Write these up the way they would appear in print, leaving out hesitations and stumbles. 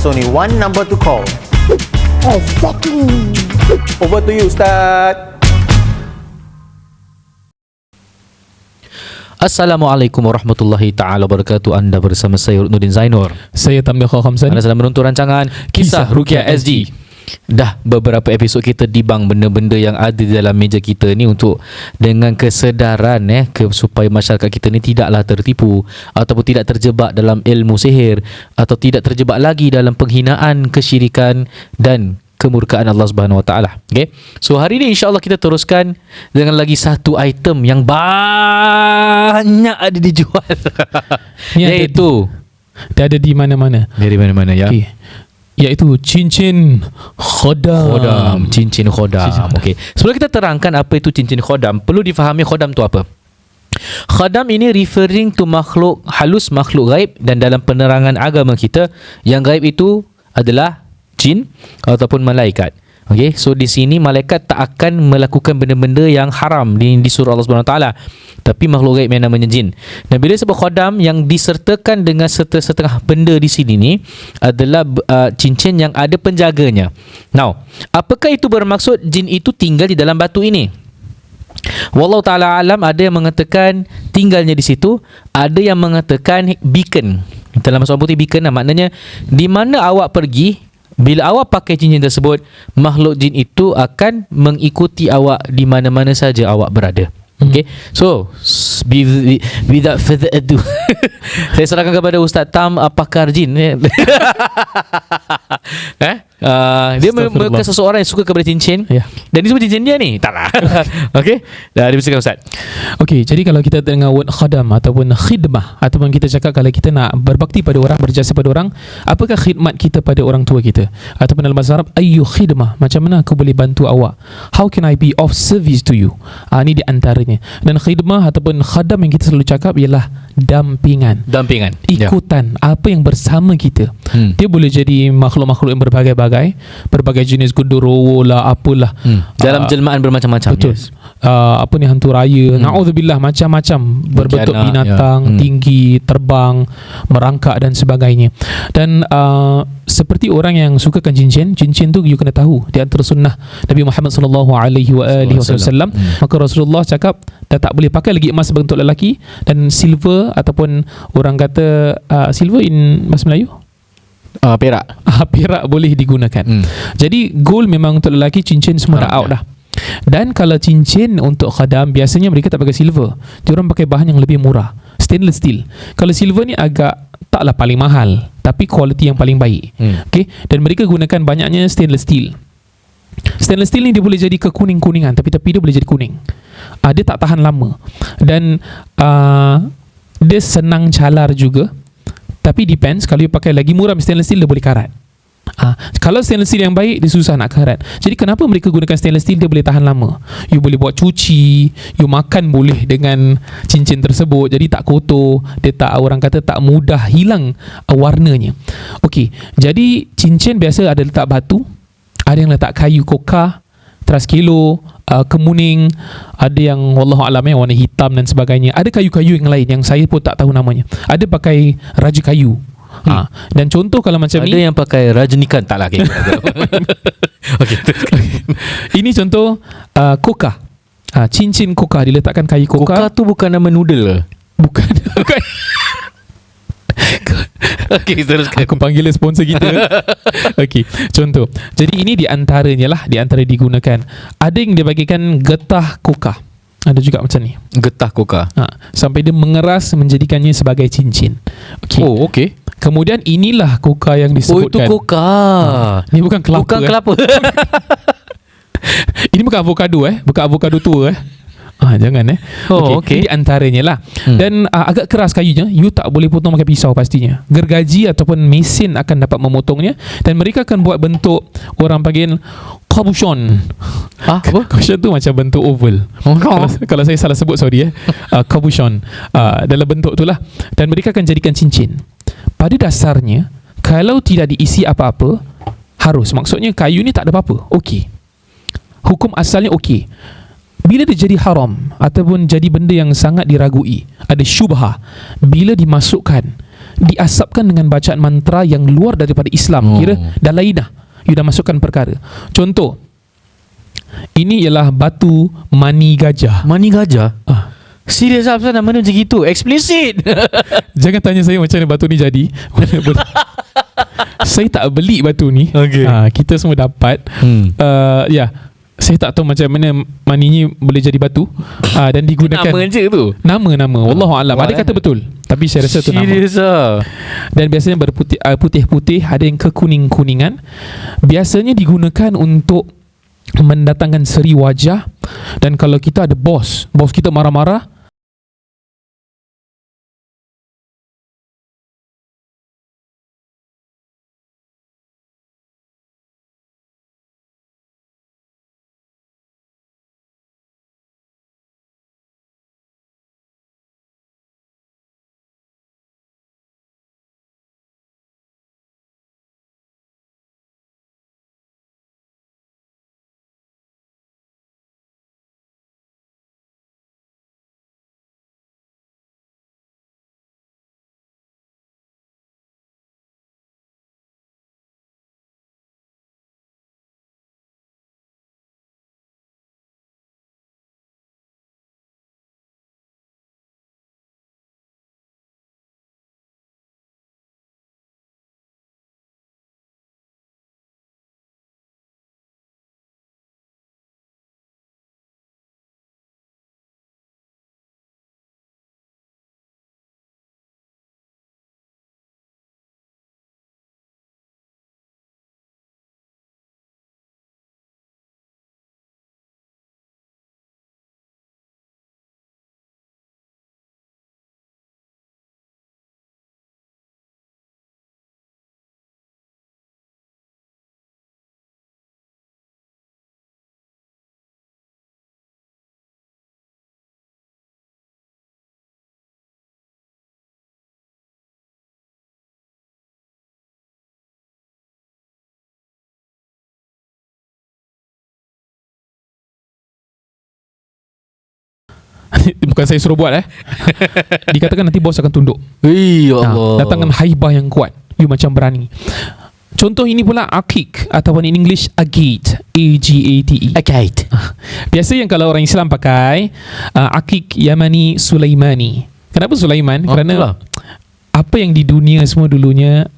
there's only one number to call. Exactly. Over to you, Ustaz. Assalamualaikum warahmatullahi ta'ala wabarakatuh. Anda bersama saya Nurdin Zainur. Saya Tamliha Khamsan. Anda sedang menonton rancangan Kisah Ruqyah SG. Dah beberapa episod kita dibang benda-benda yang ada di dalam meja kita ni untuk dengan kesedaran supaya masyarakat kita ni tidaklah tertipu ataupun tidak terjebak dalam ilmu sihir atau tidak terjebak lagi dalam penghinaan, kesyirikan dan kemurkaan Allah Subhanahu Wa Taala. Okay. So hari ni insya-Allah kita teruskan dengan lagi satu item yang banyak ada dijual. Iaitu dia ada di mana-mana. Dari mana-mana ya. Okay. Iaitu cincin khodam. Cincin khodam. Okey. Sebelum kita terangkan apa itu cincin khodam, perlu difahami khodam tu apa. Khodam ini referring to makhluk halus, makhluk gaib, dan dalam penerangan agama kita yang gaib itu adalah jin ataupun malaikat. Okey, so di sini malaikat tak akan melakukan benda-benda yang haram di surah Allah Subhanahu Taala, tapi makhluk gaib yang namanya jin. Dan bila sebut khodam, yang disertakan dengan setengah benda di sini ni adalah cincin yang ada penjaganya. Now, apakah itu bermaksud jin itu tinggal di dalam batu ini? Wallahu ta'ala alam, ada yang mengatakan tinggalnya di situ, ada yang mengatakan beacon. Dalam bahasa putih beacon maknanya di mana awak pergi, bila awak pakai cincin tersebut, makhluk jin itu akan mengikuti awak di mana-mana saja awak berada. Okay, so without further ado, saya serahkan kepada Ustaz Tam, pakar jin. Dia merupakan seseorang yang suka kepada cincin, dan ini semua cincin dia ni. Taklah. Okay, dah diberitakan Ustaz. Okay, jadi kalau kita dengar word khadam ataupun khidmah, ataupun kita cakap kalau kita nak berbakti pada orang, berjasa pada orang, apakah khidmat kita pada orang tua kita? Ataupun dalam bahasa Arab, ayyu khidmah, macam mana aku boleh bantu awak? How can I be of service to you? Ini di antaranya. Dan khidmah ataupun khadam yang kita selalu cakap ialah dampingan, ikutan, apa yang bersama kita. Dia boleh jadi makhluk-makhluk yang berbagai-bagai, berbagai jenis gundurwo lah, apalah, dalam jelmaan bermacam-macam. Betul. Apa ni, hantu raya, na'udzubillah, macam-macam, berbentuk binatang, tinggi, terbang, merangkak dan sebagainya. Dan seperti orang yang sukakan cincin tu you kena tahu di antara sunnah Nabi Muhammad sallallahu alaihi wasallam. Maka Rasulullah cakap dah tak boleh pakai lagi emas bentuk lelaki, dan silver ataupun orang kata silver in bahasa Melayu perak. Perak boleh digunakan. Jadi gold memang untuk lelaki, cincin semua dah out dah. Dan kalau cincin untuk khadam, biasanya mereka tak pakai silver. Diorang pakai bahan yang lebih murah, stainless steel. Kalau silver ni agak taklah paling mahal, tapi kualiti yang paling baik. Okay? Dan mereka gunakan banyaknya stainless steel. Stainless steel ni dia boleh jadi kekuning-kuningan, tapi dia boleh jadi kuning. Dia tak tahan lama. Dan dia senang calar juga. Tapi depends, kalau you pakai lagi murah stainless steel, dia boleh karat. Kalau stainless steel yang baik, dia susah nak karat. Jadi kenapa mereka gunakan stainless steel? Dia boleh tahan lama. You boleh buat cuci, you makan boleh dengan cincin tersebut, jadi tak kotor. Dia tak, orang kata tak mudah hilang warnanya. Okey, jadi cincin biasa ada letak batu, ada yang letak kayu koka, teras kilo, kemuning, ada yang wallahualam warna hitam dan sebagainya. Ada kayu-kayu yang lain yang saya pun tak tahu namanya. Ada pakai raja kayu. Dan contoh kalau macam ada ni, yang pakai rajanikan, tak lagi. Okay. Ini contoh koka. Cincin koka, diletakkan kayu koka. Koka tu bukan nama noodle. Bukan. Okey, teruskan. Aku panggil sponsor kita. Okey, contoh. Jadi ini di antaranya lah, di antara digunakan. Ada yang dia bagikan getah koka. Ada juga macam ni, getah koka. Sampai dia mengeras menjadikannya sebagai cincin. Okay. Oh, okey. Kemudian inilah koka yang disebutkan. Oh, itu koka. Ini bukan kelapa. Bukan kelapa. Ini bukan avocado bukan avocado tua jangan okey. Di antaranya lah. Dan agak keras kayunya, you tak boleh potong pakai pisau pastinya. Gergaji ataupun mesin akan dapat memotongnya, dan mereka akan buat bentuk, orang panggil cabochon. Apa? Cabochon tu macam bentuk oval. Kalau saya salah sebut, sorry cabochon. Dalam bentuk tu lah. Dan mereka akan jadikan cincin. Pada dasarnya, kalau tidak diisi apa-apa, harus, maksudnya kayu ni tak ada apa-apa, okey, hukum asalnya okey. Bila dia jadi haram ataupun jadi benda yang sangat diragui, ada syubhah, bila dimasukkan diasapkan dengan bacaan mantra yang luar daripada Islam. Kira dah lain dah, you dah masukkan perkara. Contoh, ini ialah batu mani gajah. Mani gajah? Serius apa nama dia macam gitu? Explicit. Jangan tanya saya macam mana batu ni jadi. Saya tak beli batu ni. Okay. Kita semua dapat. Ya, saya tak tahu macam mana mani ni boleh jadi batu. Dan digunakan Nama je tu. Nama Wallahu a'lam. Ada kata betul, tapi saya rasa tu nama. Serius lah. Dan biasanya berputih-putih, ada yang kekuning-kuningan. Biasanya digunakan untuk mendatangkan seri wajah. Dan kalau kita ada bos kita marah-marah, bukan saya suruh buat dikatakan nanti bos akan tunduk. Ya Allah. Datangkan haibah yang kuat, you macam berani. Contoh ini pula akik, ataupun in English agate, A-G-A-T-E. Agate. Biasa yang kalau orang Islam pakai akik Yamani Sulaimani. Kenapa Sulaiman? Kerana itulah. apa yang di dunia semua dulunya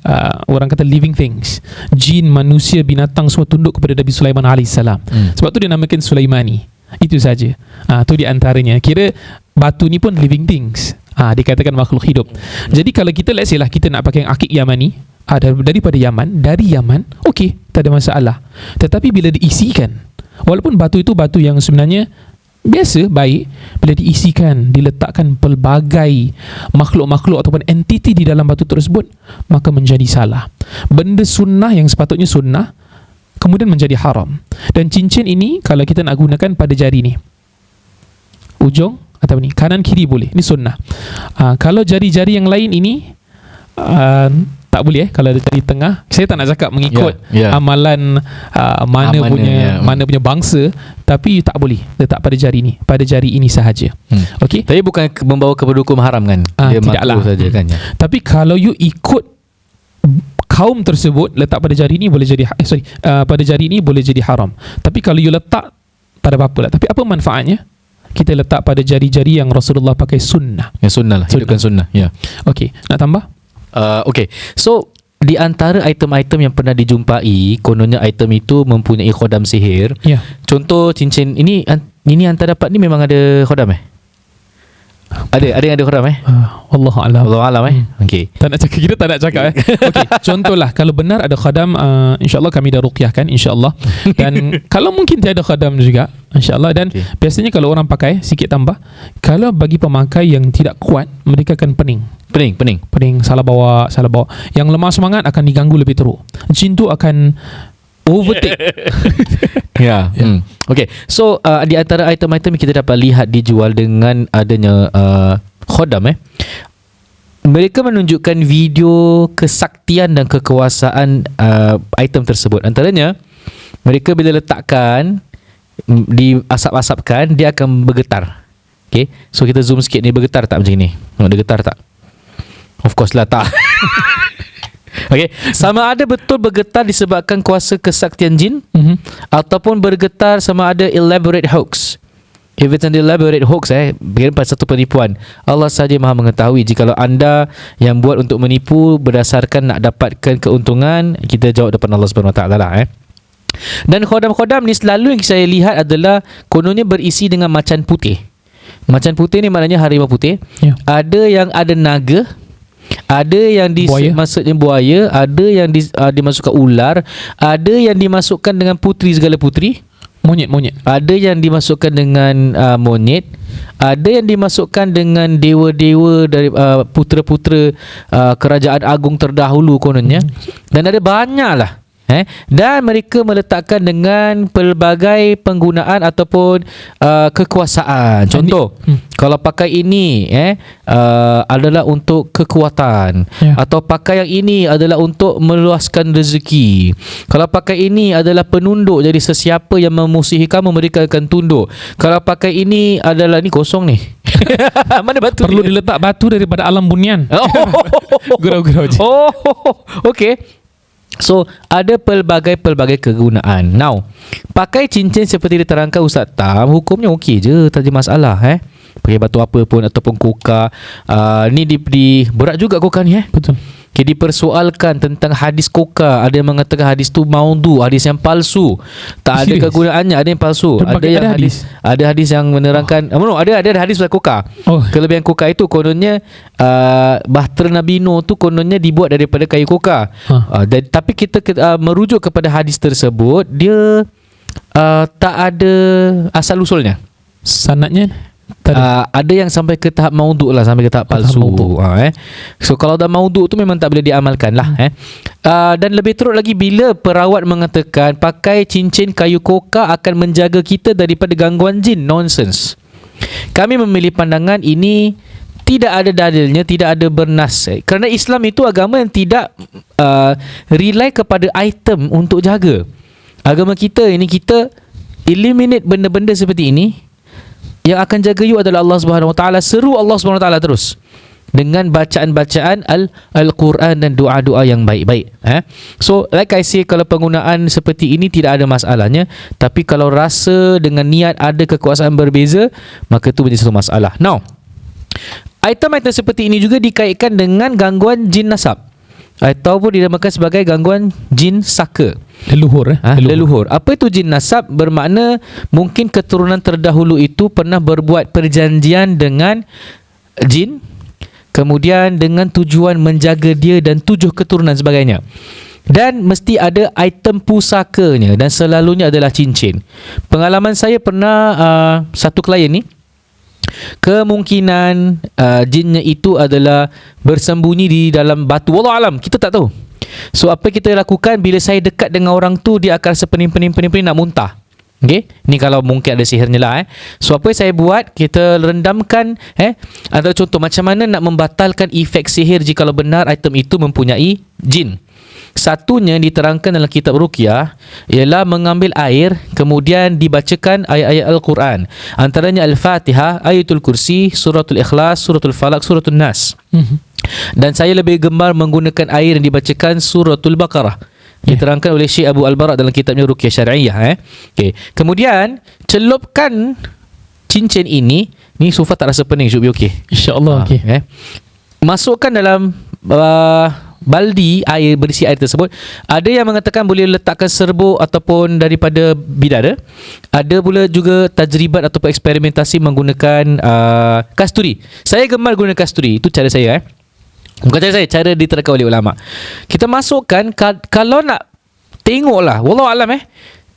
orang kata living things, jin, manusia, binatang semua tunduk kepada Nabi Sulaiman alaihissalam. Sebab tu dia namakan Sulaimani. Itu saja. Tu di antaranya. Kira batu ni pun living things. Dikatakan makhluk hidup. Jadi kalau kita let's say lah kita nak pakai yang akik Yamani, daripada Yaman, dari Yaman, okey, tak ada masalah. Tetapi bila diisikan, walaupun batu itu batu yang sebenarnya biasa, baik, bila diisikan, diletakkan pelbagai makhluk-makhluk ataupun entiti di dalam batu tersebut, maka menjadi salah. Benda sunnah yang sepatutnya sunnah kemudian menjadi haram. Dan cincin ini kalau kita nak gunakan pada jari ni, ujung atau ni, kanan kiri boleh, ini sunnah. Kalau jari-jari yang lain ini tak boleh kalau ada jari tengah. Saya tak nak cakap mengikut amalan mana punya bangsa, tapi tak boleh letak pada jari ni, pada jari ini sahaja. Okey. Tapi bukan membawa kepada hukum haram kan? Dia tidaklah saja kan. Tapi kalau you ikut kaum tersebut, letak pada jari ni boleh jadi pada jari ni boleh jadi haram. Tapi kalau you letak, tak ada apa-apa lah. Tapi apa manfaatnya? Kita letak pada jari-jari yang Rasulullah pakai sunnah. Yang sunnah lah, hidupkan sunnah. Ya. Okey, nak tambah? Okay. So di antara item-item yang pernah dijumpai, kononnya item itu mempunyai khodam sihir. Ya. Contoh cincin ini hantar dapat ni memang ada khodam Ada yang ada khodam Wallahu a'lam. Wallahu a'lam Okey. Tak nak cakap, kita tak nak cakap Okey, contohlah kalau benar ada khadam, insya-Allah kami dah ruqyahkan insya-Allah. Dan kalau mungkin tiada khadam juga insya-Allah. Dan biasanya kalau orang pakai sikit tambah, kalau bagi pemakai yang tidak kuat, mereka akan pening, salah bawa. Yang lemah semangat akan diganggu lebih teruk. Jin tu akan overtake. Okay. So di antara item-item yang kita dapat lihat dijual dengan adanya khodam mereka menunjukkan video kesaktian dan kekuasaan item tersebut. Antaranya, mereka bila letakkan, diasap-asapkan, dia akan bergetar. Okay. So kita zoom sikit ni, bergetar tak macam ni? Tengok dia getar tak? Of course lah tak. Okay, sama ada betul bergetar disebabkan kuasa kesaktian jin, ataupun bergetar sama ada elaborate hoax. If it's an elaborate hoax, bukan satu penipuan, Allah sahaja maha mengetahui. Jikalau anda yang buat untuk menipu berdasarkan nak dapatkan keuntungan, kita jawab depan Allah Subhanahu Wa Taala lah. Dan khodam-khodam ni selalu yang saya lihat adalah kononnya berisi dengan macan putih. Macan putih ni maknanya harimau putih. Ada yang ada naga, ada yang maksudnya buaya, ada yang dimasukkan ular, ada yang dimasukkan dengan putri segala putri, monyet. Ada yang dimasukkan dengan monyet, ada yang dimasukkan dengan dewa-dewa dari putera-putera kerajaan agung terdahulu kononnya. Dan ada banyaklah. Dan mereka meletakkan dengan pelbagai penggunaan ataupun kekuasaan. Contoh, kalau pakai ini adalah untuk kekuatan, atau pakai yang ini adalah untuk meluaskan rezeki. Kalau pakai ini adalah penunduk, jadi sesiapa yang memusuhi kamu mereka akan tunduk. Kalau pakai ini adalah ni kosong ni. Mana batu? Perlu diletak batu daripada alam bunian. Gurau-gurau je. Okay. So ada pelbagai kegunaan. Now, pakai cincin seperti diterangkan Ustaz Tam, hukumnya okey je, tak ada masalah. Pakai batu apa pun ataupun koka. Ni di berat juga koka ni. Betul. Okay, dipersoalkan tentang hadis koka. Ada yang mengatakan hadis tu maudhu, hadis yang palsu, tak ada kegunaannya, ada yang palsu. Ada hadis yang menerangkan ada hadis pasal koka. Kelebihan koka itu kononnya bahtera Nabi Nuh tu kononnya dibuat daripada kayu koka. Tapi kita merujuk kepada hadis tersebut, dia tak ada asal usulnya. Sanadnya ada yang sampai ke tahap maudhu lah, sampai ke tahap palsu. So kalau dah maudhu tu memang tak boleh diamalkan lah. Dan lebih teruk lagi, bila perawat mengatakan pakai cincin kayu koka akan menjaga kita daripada gangguan jin, nonsense. Kami memilih pandangan ini tidak ada dalilnya, tidak ada bernas. Kerana Islam itu agama yang tidak rely kepada item untuk jaga. Agama kita ini, kita eliminate benda-benda seperti ini. Yang akan jaga you adalah Allah Subhanahu Wa Taala. Seru Allah Subhanahu Wa Taala terus dengan bacaan-bacaan Al-Quran dan doa-doa yang baik-baik. So like I say, kalau penggunaan seperti ini tidak ada masalahnya. Tapi kalau rasa dengan niat ada kekuasaan berbeza, maka itu menjadi satu masalah. Now, item-item seperti ini juga dikaitkan dengan gangguan jin nasab, ataupun dinamakan sebagai gangguan jin saka. Leluhur. Apa itu jin nasab? Bermakna mungkin keturunan terdahulu itu pernah berbuat perjanjian dengan jin, kemudian dengan tujuan menjaga dia dan 7 keturunan sebagainya. Dan mesti ada item pusakanya, dan selalunya adalah cincin. Pengalaman saya pernah satu klien ni, kemungkinan jinnya itu adalah bersembunyi di dalam batu. Wallahu alam, kita tak tahu. So apa kita lakukan bila saya dekat dengan orang tu, dia akan sepening-pening nak muntah. Okay, ni kalau mungkin ada sihirnya lah. So apa yang saya buat, kita rendamkan antara contoh macam mana nak membatalkan efek sihir jika benar item itu mempunyai jin. Satunya diterangkan dalam kitab Ruqyah ialah mengambil air, kemudian dibacakan ayat-ayat Al-Quran. Antaranya Al-Fatihah, Ayatul Kursi, Suratul Ikhlas, Suratul Falak, Suratul Nas. Dan saya lebih gemar menggunakan air yang dibacakan Suratul Baqarah. Diterangkan oleh Syekh Abu Al-Bara dalam kitabnya Ruqyah Syar'iyah. Okay. Kemudian celupkan cincin ini. Ni so far tak rasa pening, should be okay, InsyaAllah. Masukkan dalam baldi air, berisi air tersebut. Ada yang mengatakan boleh letakkan serbuk ataupun daripada bidara. Ada pula juga tajribat ataupun eksperimentasi menggunakan kasturi. Saya gemar guna kasturi. Itu cara saya. Bukan cara saya, cara diterangkan oleh ulama. Kita masukkan, kalau nak tengoklah, wallahu alam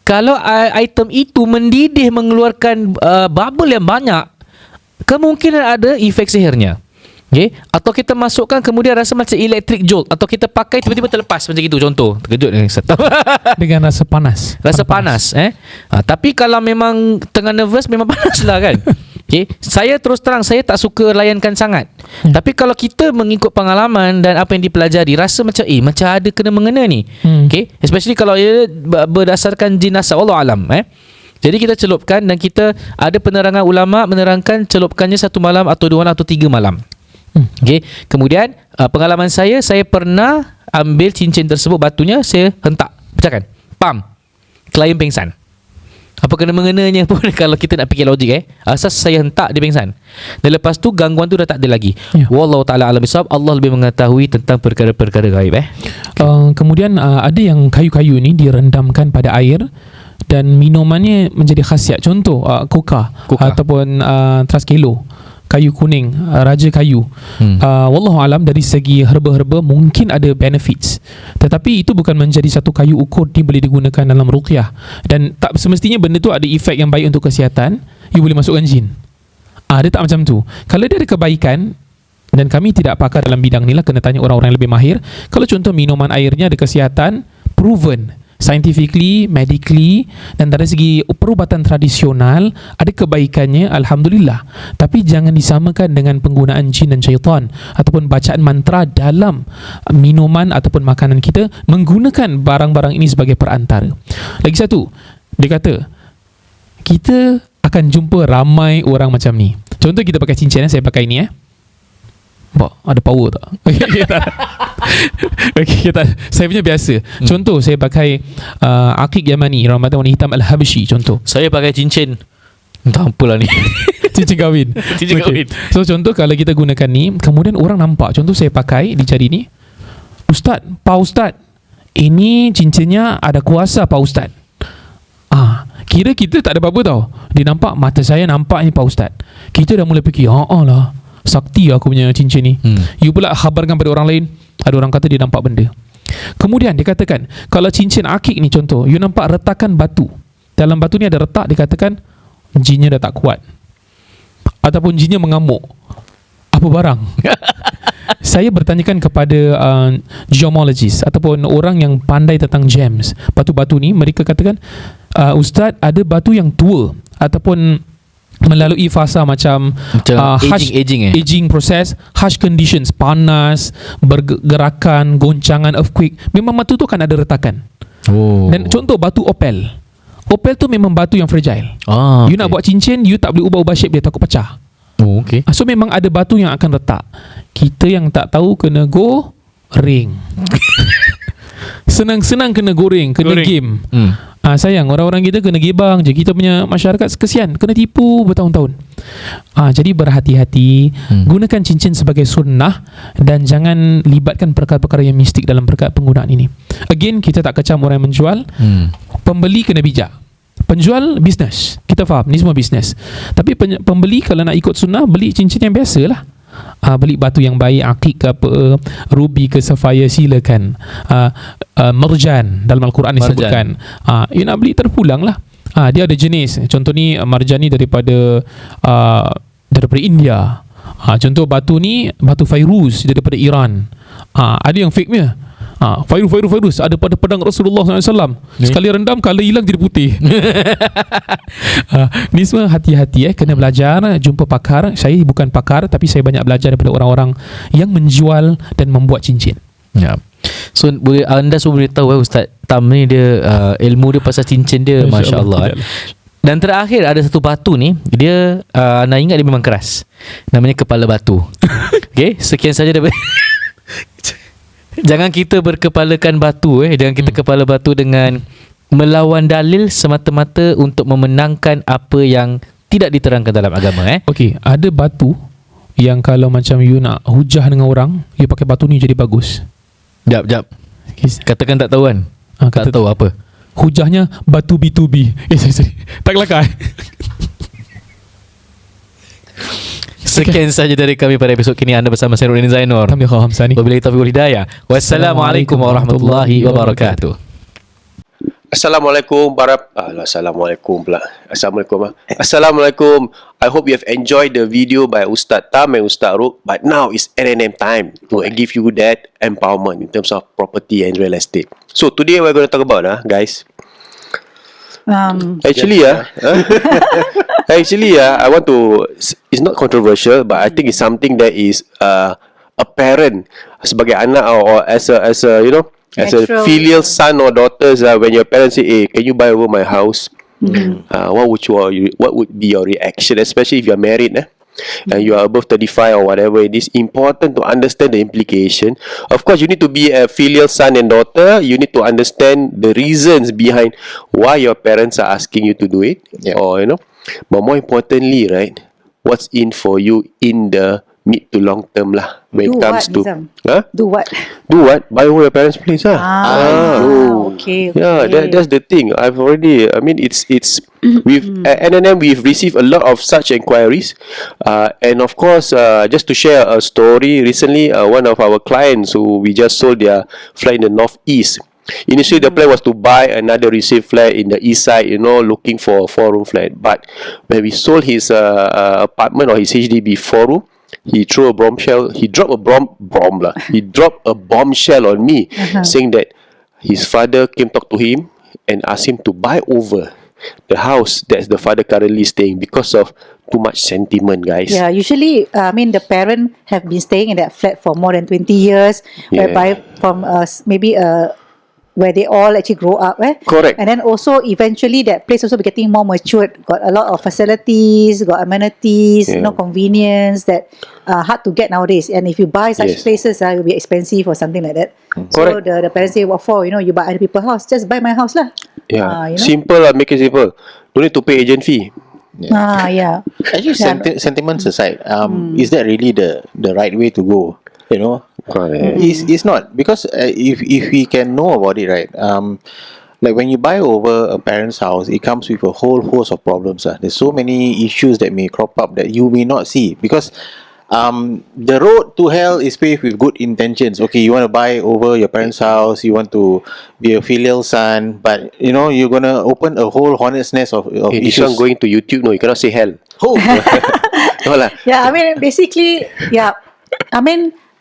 kalau item itu mendidih mengeluarkan bubble yang banyak, kemungkinan ada efek sihirnya. Okay? Atau kita masukkan kemudian rasa macam electric jolt, atau kita pakai tiba-tiba terlepas macam itu, contoh. Terkejut dengan rasa panas. Tapi kalau memang tengah nervous, memang panas lah kan. Okay? Saya terus terang, saya tak suka layankan sangat. Tapi kalau kita mengikut pengalaman dan apa yang dipelajari, rasa macam macam ada kena-mengena ni. Okay? Especially kalau ia berdasarkan jin nasab, wallahu alam. Jadi kita celupkan, dan kita ada penerangan ulama menerangkan celupkannya 1 malam atau 2 malam atau 3 malam. Okay. Kemudian pengalaman saya pernah ambil cincin tersebut, batunya saya hentak, pecahkan, pam, klien pengsan. Apa kena-mengenanya pun kalau kita nak fikir logik asas saya hentak dia pengsan. Dan lepas tu gangguan tu dah tak ada lagi. Wallahu taala alam bisawab. Allah lebih mengetahui tentang perkara-perkara gaib. Kemudian ada yang kayu-kayu ni direndamkan pada air dan minumannya menjadi khasiat. Contoh Coca ataupun Traskelo, kayu kuning, raja kayu. Wallahu alam, dari segi herba-herba mungkin ada benefits, tetapi itu bukan menjadi satu kayu ukur ni boleh digunakan dalam ruqyah, dan tak semestinya benda tu ada efek yang baik untuk kesihatan. You boleh masukkan jin. Dia tak macam tu. Kalau dia ada kebaikan, dan kami tidak pakar dalam bidang ni lah, kena tanya orang-orang yang lebih mahir. Kalau contoh minuman airnya ada kesihatan, proven scientifically, medically, dan dari segi perubatan tradisional ada kebaikannya, alhamdulillah. Tapi jangan disamakan dengan penggunaan jin dan syaitan ataupun bacaan mantra dalam minuman ataupun makanan kita, menggunakan barang-barang ini sebagai perantara. Lagi satu, dia kata kita akan jumpa ramai orang macam ni. Contoh kita pakai cincin, saya pakai ni ada power tak? Okay, saya punya biasa. Contoh saya pakai akik Yamani, Ramadan warna hitam Al-Habshi contoh. Saya pakai cincin, entah apalah ni. Cincin kahwin. Cincin kahwin. So contoh kalau kita gunakan ni, kemudian orang nampak, contoh saya pakai di jari ni, Ustaz, Pak Ustaz, ini cincinnya ada kuasa Pak Ustaz. Kira kita tak ada apa-apa tau. Dia nampak, mata saya nampak ni Pak Ustaz. Kita dah mula fikir, lah, sakti aku punya cincin ni. You pula khabarkan pada orang lain, ada orang kata dia nampak benda. Kemudian dia katakan, kalau cincin akik ni contoh, you nampak retakan batu, dalam batu ni ada retak, dikatakan jinnya dah tak kuat ataupun jinnya mengamuk. Apa barang? Saya bertanyakan kepada geomologist ataupun orang yang pandai tentang gems, batu-batu ni. Mereka katakan, Ustaz, ada batu yang tua ataupun melalui fasa macam aging proses, harsh conditions, panas, bergerakan, goncangan, earthquake, memang batu tu akan ada retakan. Dan contoh batu opal tu memang batu yang fragile. You nak buat cincin, you tak boleh ubah-ubah shape dia, takut pecah. So memang ada batu yang akan retak. Kita yang tak tahu kena goreng. Senang-senang kena goreng, kena game. Sayang, orang-orang kita kena gebang je. Kita punya masyarakat kesian, kena tipu bertahun-tahun. Jadi berhati-hati, gunakan cincin sebagai sunnah dan jangan libatkan perkara-perkara yang mistik dalam perkara penggunaan ini. Again, kita tak kecam orang yang menjual. Pembeli kena bijak. Penjual bisnes, kita faham, ni semua bisnes. Tapi pembeli kalau nak ikut sunnah, beli cincin yang biasa lah. Beli batu yang baik, akik ke apa, ruby ke sapphire, silakan. Marjan dalam Al-Quran disebutkan. You nak beli terpulang lah. Dia ada jenis. Contoh ni marjan ni daripada India. Contoh batu ni batu Fairuz daripada Iran. Ada yang fake nya. Fairuz ada pada pedang Rasulullah SAW. Sekali rendam, color hilang jadi putih. Ni semua hati-hati kena belajar, jumpa pakar. Saya bukan pakar, tapi saya banyak belajar daripada orang-orang yang menjual dan membuat cincin. So anda semua boleh tahu Ustaz Tam ni dia ilmu dia pasal cincin dia, Masya Allah. Dan terakhir ada satu batu ni, dia nak ingat dia memang keras. Namanya kepala batu. Okay, sekian saja daripada jangan kita berkepalakan batu jangan kita kepala batu dengan melawan dalil semata-mata untuk memenangkan apa yang tidak diterangkan dalam agama. Okey, ada batu yang kalau macam you nak hujah dengan orang, you pakai batu ni jadi bagus. Jap. Katakan tak tahu kan? Tak tahu apa? Hujahnya batu B2B. Sorry. Tak kelakar. Sekian saja dari kami pada episod kini. Anda bersama saya Nurdin Zainur. Wabillahi taufiq wal hidayah. Wassalamualaikum warahmatullahi wabarakatuh. Assalamualaikum. Assalamualaikum. I hope you have enjoyed the video by Ustaz Tam and Ustaz Ruk. But now it's NNM time to give you that empowerment in terms of property and real estate. So today we're going to talk about guys. Actually, I want to. It's not controversial, but I think it's something that is apparent sebagai anak or as a as a filial son or daughters. When your parents say, "Hey, can you buy over my house?" What would be your reaction, especially if you're married? and you are above 35 or whatever, it is important to understand the implication. Of course, you need to be a filial son and daughter. You need to understand the reasons behind why your parents are asking you to do it, or but more importantly, right, what's in for you in the mid to long term lah. When it Do comes what, to Nizam? Do what? do what? Buy over your parents' place lah. Okay. Yeah, that's the thing. I mean, it's at NNM we've received a lot of such inquiries, and of course, just to share a story, recently one of our clients who we just sold their flat in the northeast. Initially, the plan was to buy another resale flat in the east side, looking for a 4-room flat. But when we sold his apartment or his HDB 4-room, he threw a bombshell. He dropped a He dropped a bombshell on me, saying that his father came talk to him and asked him to buy over the house that's the father currently staying because of too much sentiment, guys. Yeah, usually, the parent have been staying in that flat for more than 20 years, whereby from maybe where they all actually grow up. Correct. And then also, eventually, that place also be getting more matured, got a lot of facilities, got amenities, convenience that hard to get nowadays. And if you buy such places, it will be expensive or something like that. So Correct. the parents say, what for? You buy other people's house, just buy my house lah. Yeah, simple lah, make it simple. Don't need to pay agent fee. Yeah. Actually, sentiments aside, is that really the right way to go? Correct. It's not, because if we can know about it, right? Like when you buy over a parent's house, it comes with a whole host of problems. There's so many issues that may crop up that you may not see, because the road to hell is paved with good intentions. Okay, you want to buy over your parents' house, you want to be a filial son, but you're gonna open a whole hornet's nest of Hey, this issues. one going to YouTube, no, you cannot say hell. Oh, No lah. Yeah, basically,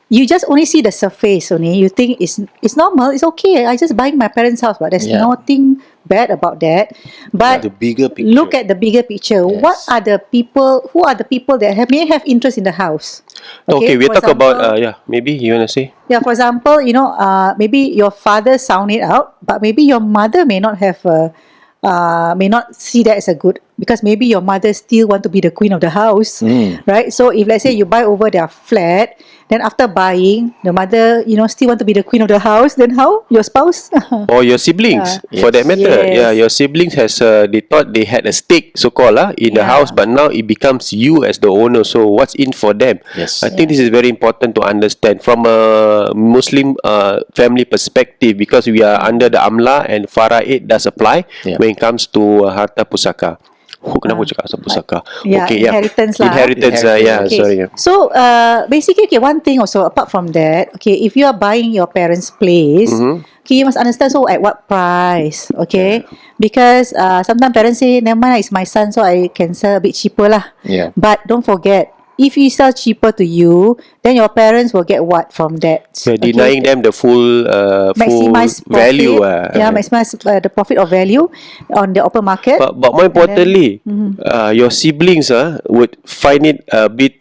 you just only see the surface only. You think it's normal, it's okay. I just buying my parents' house, but there's nothing bad about that. But the bigger picture. look at the bigger picture. Yes. What are the people? Who are the people that may have interest in the house? Okay, we for talk about example- maybe you wanna say? Yeah, for example, maybe your father sound it out, but maybe your mother may not have may not see that as a good, because maybe your mother still want to be the queen of the house, right? So if let's say you buy over their flat, then after buying, the mother still want to be the queen of the house, then how your spouse? Or your siblings, for that matter. Yes. Yeah, your siblings has they thought they had a stake, so called in the house, but now it becomes you as the owner. So what's in for them? Yes. I think this is very important to understand from a Muslim family perspective, because we are under the Amla and Faraid does apply when it comes to harta pusaka. Kenapa cakap harta pusaka? Inheritance lah. Inheritance, Okay. sorry. So basically, one thing also apart from that, if you are buying your parents' place, you must understand at what price, because sometimes parents say, never mind, it's my son, so I can sell a bit cheaper lah. Yeah. But don't forget, if you sell cheaper to you, then your parents will get what from that? You're denying them the full Maximize full value. profit. Maximize the profit or value on the open market. But more importantly, your siblings would find it a bit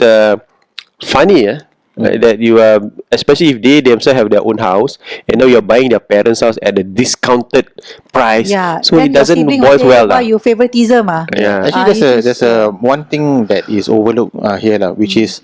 funny that you are, especially if they themselves have their own house, and now you're buying their parents' house at a discounted price. So then it doesn't your sibling boil will say, well. why you favoritism? Yeah. Actually, there's a one thing that is overlooked here, which is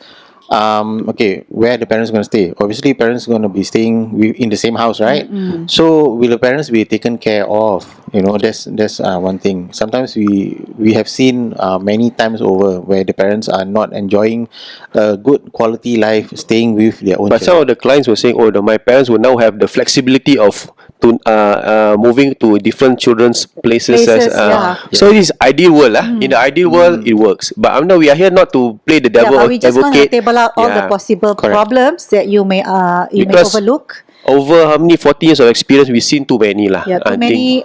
where the parents going to stay. Obviously, parents going to be staying in the same house, right? So will the parents be taken care of? That's one thing. Sometimes we have seen many times over where the parents are not enjoying a good quality life staying with their own But some children. of the clients were saying, my parents will now have the flexibility of moving to different children's places. So it is ideal world. In the ideal world, it works. But now we are here not to play the devil but we just want to advocate. table out all the possible Correct. problems that you may Because overlook. Over how many 40 years of experience, we've seen too many lah. Yeah, I too many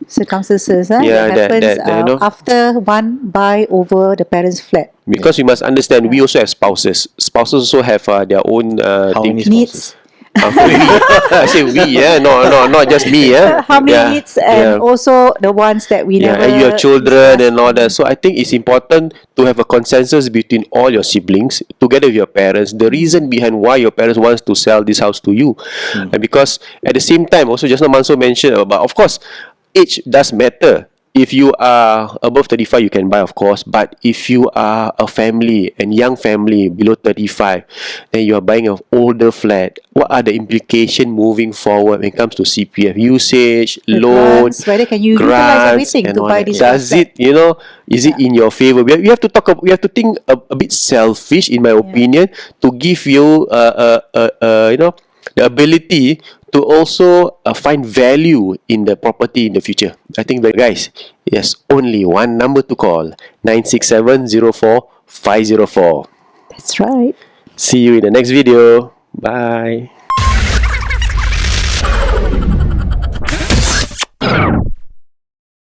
circumstances that happens after one buy over the parents' flat. Because we must understand, we also have spouses. Spouses also have their own How many things. Needs. I say we, not just me, How many needs, and also the ones that we never. and you have children discussed. and all that. So I think it's important to have a consensus between all your siblings, together with your parents. The reason behind why your parents wants to sell this house to you, and because at the same time, also just now Manso mentioned about, of course, age does matter. if you are above 35, you can buy, of course. But if you are a family and young family below 35, then you are buying an older flat. What are the implications moving forward when it comes to CPF usage, The loan, grants, whether can you utilize grants, everything and to all buy that? this Does flat? it, is it in your favor? We have to we have to think a bit selfish, in my opinion, to give you, the ability to also find value in the property in the future. I think that, guys, yes, only one number to call: 967-04-504. That's right. See you in the next video. Bye.